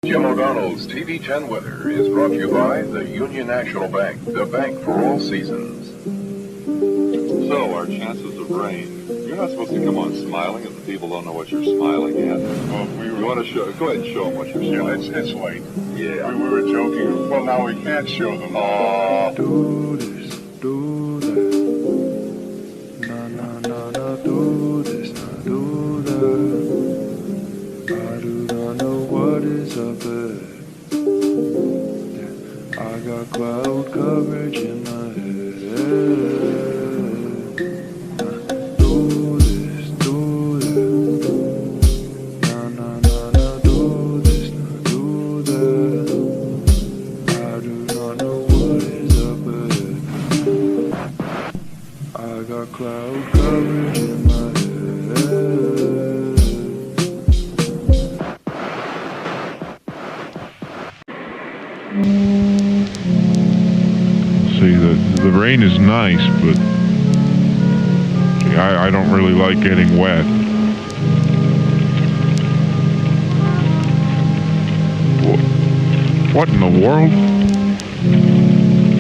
Jim O'Donnell's TV 10 weather is brought to you by the Union National Bank, the bank for all seasons. So, our chances of rain. You're not supposed to come on smiling if the people don't know what you're smiling at. Well, You want to show? Go ahead and show them what you're smiling. yeah, it's late. Yeah. We were joking. Well, now we can't show them. Do this, do that. Na na na na, do this, na do that. I do not know what is up there. Yeah, I got cloud coverage in my head. Do this, do that. Na na na na, do this, na do that. I do not know what is up ahead. I got cloud coverage in my head. See, the rain is nice, but I don't really like getting wet. What in the world?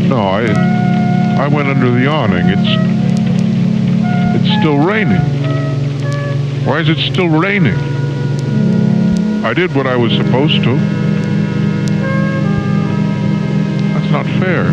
No, I went under the awning. It's still raining. Why is it still raining? I did what I was supposed to. That's not fair.